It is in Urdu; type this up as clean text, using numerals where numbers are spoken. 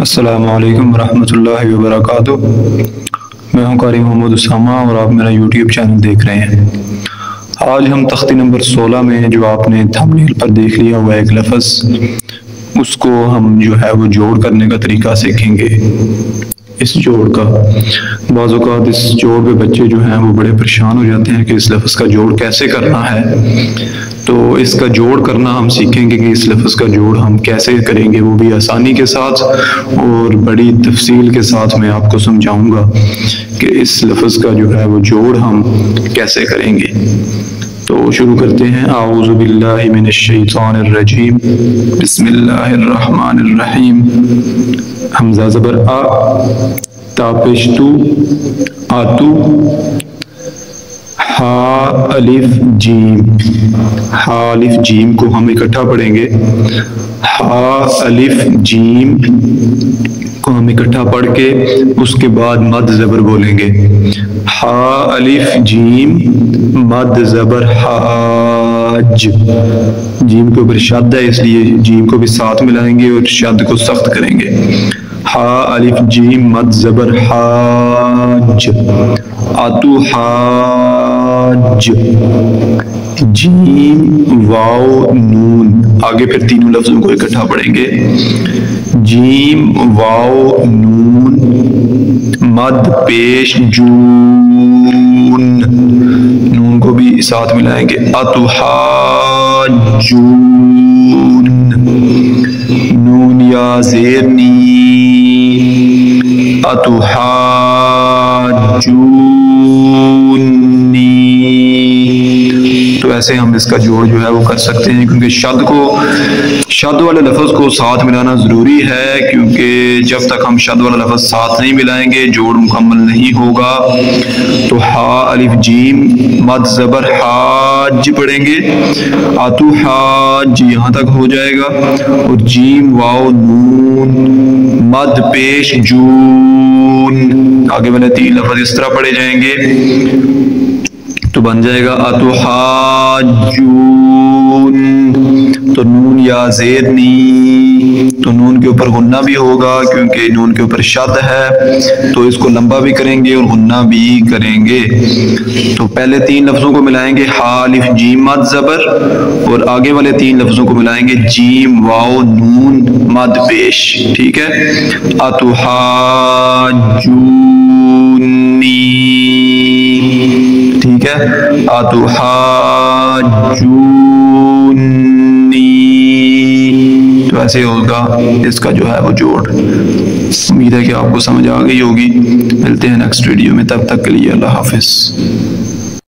السلام علیکم ورحمۃ اللہ وبرکاتہ۔ میں ہوں قاری محمد اسامہ اور آپ میرا یوٹیوب چینل دیکھ رہے ہیں۔ آج ہم تختی نمبر 16 میں جو آپ نے تھمبنیل پر دیکھ لیا ہوا ایک لفظ، اس کو ہم جو ہے وہ جوڑ کرنے کا طریقہ سیکھیں گے۔ اس جوڑ کا بعض اوقات اس جوڑ پہ بچے جو ہیں وہ بڑے پریشان ہو جاتے ہیں کہ اس لفظ کا جوڑ کیسے کرنا ہے، تو اس کا جوڑ کرنا ہم سیکھیں گے کہ اس لفظ کا جوڑ ہم کیسے کریں گے، وہ بھی آسانی کے ساتھ اور بڑی تفصیل کے ساتھ میں آپ کو سمجھاؤں گا کہ اس لفظ کا جو ہے وہ جوڑ ہم کیسے کریں گے۔ تو شروع کرتے ہیں۔ اعوذ باللہ من الشیطان الرجیم، بسم اللہ الرحمن الرحیم۔ حمزہ زبر آ، تا پیش تو، آتو، ہا الف جیم، ہا الف جیم کو ہم اکٹھا پڑھیں گے۔ ہا الف جیم کو ہم اکٹھا پڑھ کے اس کے بعد مد زبر بولیں گے۔ ہا الف جیم مد زبر حاج۔ جیم کے اوپر شد ہے، اس لیے جیم کو بھی ساتھ ملائیں گے اور شد کو سخت کریں گے۔ ہا الف جیم مد زبر حاج، آتو حاج۔ جیم واو نون، آگے پھر تینوں لفظوں کو اکٹھا پڑھیں گے۔ جیم واو نون مد پیش جون، نون کو بھی ساتھ ملائیں گے۔ اتو حاجون، نون یا زیر نی، اتو حاجون نی۔ تو ایسے ہم اس کا جوڑ جو ہے وہ کر سکتے ہیں، کیونکہ شد والے لفظ کو ساتھ ملانا ضروری ہے، کیونکہ جب تک ہم شد والا لفظ ساتھ نہیں ملائیں گے جوڑ مکمل نہیں ہوگا۔ تو ہا الف جیم مد زبر حاج پڑھیں گے، آتو حاج یہاں تک ہو جائے گا، اور جیم واو نون مد پیش جون، آگے والے تین لفظ اس طرح پڑھے جائیں گے تو بن جائے گا اتو حاجون۔ تو نون یا زیر نی، تو نون کے اوپر غنہ بھی ہوگا کیونکہ نون کے اوپر شد ہے، تو اس کو لمبا بھی کریں گے اور غنہ بھی کریں گے۔ تو پہلے تین لفظوں کو ملائیں گے ہا الف جیم مد زبر، اور آگے والے تین لفظوں کو ملائیں گے جیم واو نون مد پیش، ٹھیک ہے۔ اتو حاجونی، ٹھیک ہے، اتو حاجونی۔ تو ایسے ہوگا اس کا جو ہے وہ جوڑ۔ امید ہے کہ آپ کو سمجھ آ گئی ہوگی۔ ملتے ہیں نیکسٹ ویڈیو میں، تب تک کے لیے اللہ حافظ۔